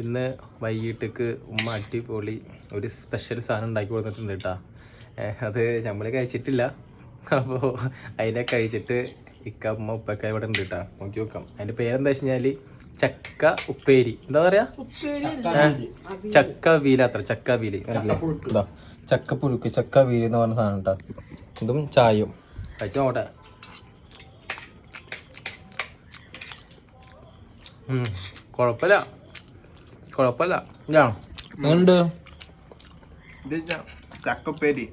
ഇന്ന് വൈകിട്ടേക്ക് ഉമ്മ അടിപൊളി ഒരു സ്പെഷ്യൽ സാധനം ഉണ്ടാക്കി കൊടുത്തിട്ടുണ്ട് കേട്ടോ. അത് നമ്മൾ കഴിച്ചിട്ടില്ല. അപ്പോൾ അതിനെ കഴിച്ചിട്ട് ഇക്ക ഉമ്മ ഉപ്പൊക്കെ ഇവിടെ ഉണ്ട് കേട്ടോ. നോക്കി നോക്കാം. അതിൻ്റെ പേരെന്താ വെച്ച് കഴിഞ്ഞാൽ ചക്ക ഉപ്പേരി. എന്താ പറയാ? ചക്ക വീലാത്ര. ചക്ക വീല് ഇതാ ചക്കപ്പുഴുക്ക് ചക്ക വീല് എന്ന് പറഞ്ഞ സാധനം കേട്ടോ. ഇതും ചായയും കഴിച്ചു നോട്ടെ. കുഴപ്പമില്ല കുഴപ്പമില്ല. ഉണ്ട് ചക്കപ്പേരി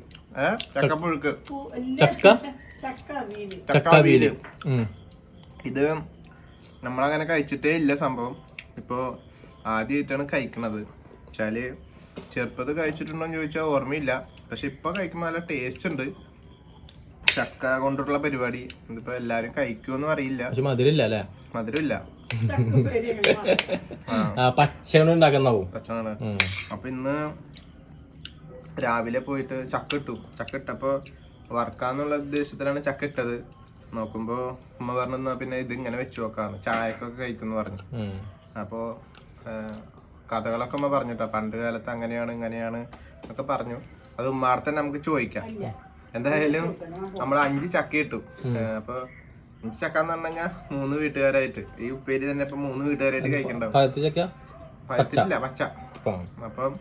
ചക്കപ്പുഴുക്ക് ചക്കവീല്. ഇത് നമ്മളങ്ങനെ കഴിച്ചിട്ടേ ഇല്ല സംഭവം. ഇപ്പോൾ ആദ്യമായിട്ടാണ് കഴിക്കണത്. വെച്ചാല് ചെറുപ്പത് കഴിച്ചിട്ടുണ്ടോ എന്ന് ചോദിച്ചാൽ ഓർമ്മയില്ല. പക്ഷെ ഇപ്പൊ കഴിക്കുമ്പോൾ നല്ല ടേസ്റ്റ് ഉണ്ട്. ചക്ക കൊണ്ടുള്ള പരിപാടി ഇതിപ്പോ എല്ലാരും കഴിക്കുമെന്ന് അറിയില്ല. മധുരമില്ല അല്ലേ? മധുരമില്ല, പച്ചണ്ടാക്കുന്നാവും. പച്ചമാണ്. അപ്പൊ ഇന്ന് രാവിലെ പോയിട്ട് ചക്ക ഇട്ടപ്പോ വറക്കാന്നുള്ള ഉദ്ദേശത്തിലാണ് ചക്ക ഇട്ടത്. നോക്കുമ്പോ ഉമ്മ പറഞ്ഞു പിന്നെ ഇത് ഇങ്ങനെ വെച്ച് നോക്കാന്ന്, ചായക്കൊക്കെ കഴിക്കുന്നു പറഞ്ഞു. അപ്പോ കഥകളൊക്കെ ഉമ്മ പറഞ്ഞിട്ടോ, പണ്ട് കാലത്ത് അങ്ങനെയാണ് ഇങ്ങനെയാണ് എന്നൊക്കെ പറഞ്ഞു. അത് ഉമ്മാർത്തന്നെ നമുക്ക് ചോദിക്കാം. എന്തായാലും നമ്മൾ 5 ചക്ക ഇട്ടു. അപ്പൊ 5 ചക്ക എന്ന് പറഞ്ഞു കഴിഞ്ഞാൽ 3 വീട്ടുകാരായിട്ട്, ഈ ഉപ്പേരി തന്നെ ഇപ്പൊ 3 വീട്ടുകാരായിട്ട് കഴിക്കണ്ടാവും. പഴത്തില്ല, പച്ച. അപ്പം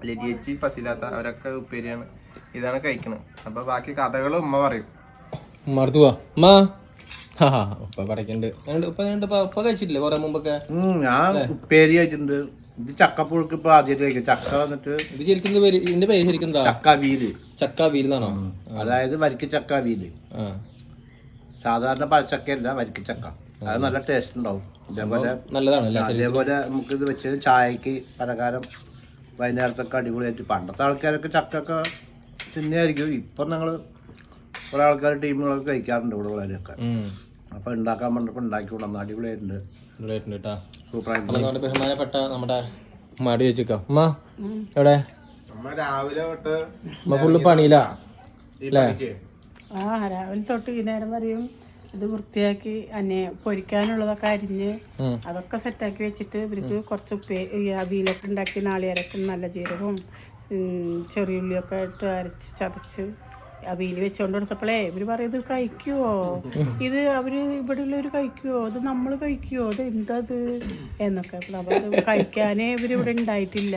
ലരിയേച്ചി ഫസിലാത്ത അവരൊക്കെ ഉപ്പേരിയാണ് ഇതാണ് കഴിക്കണത്. അപ്പൊ ബാക്കി കഥകളും ഉമ്മ പറയും. കഴിച്ചിട്ടില്ലേ കൊറേ മുമ്പൊക്കെ? ഞാൻ ഉപ്പേരി കഴിച്ചിട്ടുണ്ട്. ഇത് ചക്കപ്പുഴുക്ക് ഇപ്പൊ ആദ്യമായിട്ട് കഴിക്കും. ചക്ക വന്നിട്ട് ഇത് ശരിക്കും ഇതിന്റെ പേര് ശരിക്കും ചക്കവീല്. ചക്കവീലെന്നാണോ? അതായത് വരിക്ക ചക്കവീല്. സാധാരണ പഴച്ചക്കയല്ല, വരിക്കച്ചക്ക. അത് നല്ല ടേസ്റ്റ് ഉണ്ടാവും. അതേപോലെ നല്ലതാണ്. അതേപോലെ നമുക്ക് ഇത് വെച്ച് ചായക്ക് പലകാരം വൈകുന്നേരത്തൊക്കെ അടിപൊളിയായിട്ട്. പണ്ടത്തെ ആൾക്കാരൊക്കെ ചക്കൊക്കെ തിന്നെയായിരിക്കും. ഇപ്പൊ ഞങ്ങള് കുറെ ആൾക്കാർ ടീമുകളൊക്കെ കഴിക്കാറുണ്ട് ഇവിടെ ഉള്ളവരൊക്കെ. അപ്പൊ ഉണ്ടാക്കാൻ പറഞ്ഞപ്പോ ഉണ്ടാക്കി കൊണ്ടുവന്നു. അടിപൊളിയായിട്ടുണ്ട്. ബഹുമാനപ്പെട്ട നമ്മുടെ മാടി വെച്ചേക്കാം. ഉമ്മ എവിടെ? രാവിലെ തൊട്ട് ഫുള്ള് പണിയില്ല. രാവിലെ തൊട്ട് വൈകുന്നേരം വരെയും ഇത് വൃത്തിയാക്കി അന്നെ പൊരിക്കാനുള്ളതൊക്കെ അരിഞ്ഞ് അതൊക്കെ സെറ്റാക്കി വെച്ചിട്ട് ഇവർക്ക് കുറച്ച് അവിയലൊക്കെ ഉണ്ടാക്കി നാളികേരൊക്കെ നല്ല ജീരകവും ചെറിയുള്ളിയൊക്കെ ഇട്ട് അരച്ച് ചതച്ച് അവിയൽ വെച്ചോണ്ട് കൊടുത്തപ്പോഴേ ഇവര് പറയും ഇത് കഴിക്കുവോ, ഇത് അവര് ഇവിടെ ഉള്ളവര് കഴിക്കുവോ, ഇത് നമ്മൾ കഴിക്കുവോ, ഇത് എന്താ ഇത് എന്നൊക്കെ. അപ്പോൾ കഴിക്കാനേ ഇവരിവിടെ ഉണ്ടായിട്ടില്ല.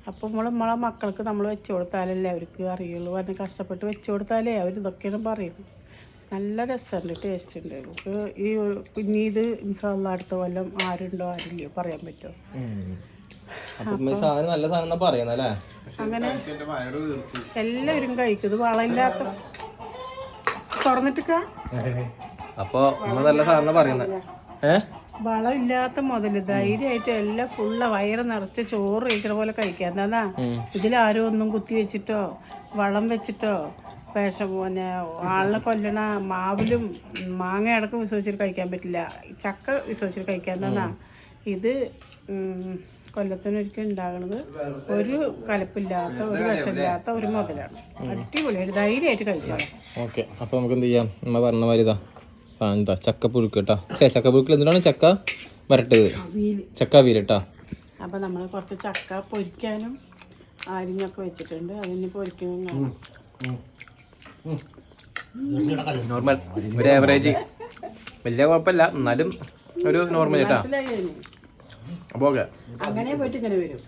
അപ്പോൾ നമ്മളെ മക്കൾക്ക് നമ്മൾ വെച്ച് കൊടുത്താലല്ലേ അവർക്ക് അറിയുള്ളൂ. പറഞ്ഞ് കഷ്ടപ്പെട്ട് വെച്ച് കൊടുത്താലേ അവർ ഇതൊക്കെയാണ് പറയുന്നത്. നല്ല രസമുണ്ട്, ടേസ്റ്റ് ഉണ്ട്. നമുക്ക് ഈ കുഞ്ഞി ഇത് ഇൻഷാല്ലാ അടുത്ത കൊല്ലം ആരുണ്ടോ ആരില്ലയോ പറയാൻ പറ്റുമോ. അങ്ങനെ എല്ലാവരും കഴിക്കും. ഇത് വളമില്ലാത്ത തുറന്നിട്ട് അപ്പൊ നല്ല സാധനം പറയുന്നത്. വളമില്ലാത്ത മുതല് ധൈര്യമായിട്ട് എല്ലാം ഫുള്ള് വയറ് നിറച്ച് ചോറ് കഴിക്കുന്ന പോലെ കഴിക്കാം. എന്താ ഇതിലാരും ഒന്നും കുത്തി വെച്ചിട്ടോ വളം വെച്ചിട്ടോ പിന്നെ ആളിനെ കൊല്ലണ മാവിലും മാങ്ങ അടക്കം വിശ്വസിച്ചിട്ട് കഴിക്കാൻ പറ്റില്ല. ചക്ക വിശ്വസിച്ചിട്ട് കഴിക്കാൻ. എന്താ ഇത് കൊല്ലത്തിനൊരിക്കൽ ഉണ്ടാകുന്നത് ഒരു കലപ്പില്ലാത്ത ഒരു വിഷമില്ലാത്ത ഒരു മുതലാണ്. അടിപൊളിയായിട്ട് ധൈര്യമായിട്ട് കഴിച്ചോളാം. ഓക്കെ, അപ്പൊ നമുക്ക് എന്ത് ചെയ്യാം? നമ്മ പറഞ്ഞ മാതിരി എന്താ ചക്കപ്പുഴുക്ക് കേട്ടോ. ചക്കപ്പുഴുക്കിൽ എന്തിനാണ് ചക്ക വരട്ടത്? ചക്കവീല് കേട്ടോ. അപ്പൊ നമ്മൾ കുറച്ച് ചക്ക പൊരിക്കാനും അരിഞ്ഞൊക്കെ വെച്ചിട്ടുണ്ട്. അതിന് പൊരിക്കണം. നോർമൽ ഒരു ആവറേജ്, വലിയ കുഴപ്പമില്ല, എന്നാലും ഒരു നോർമൽ കേട്ടോ. അപ്പോൾ ഓക്കെ, അങ്ങനെ പോയിട്ട് ഇങ്ങനെ വരും.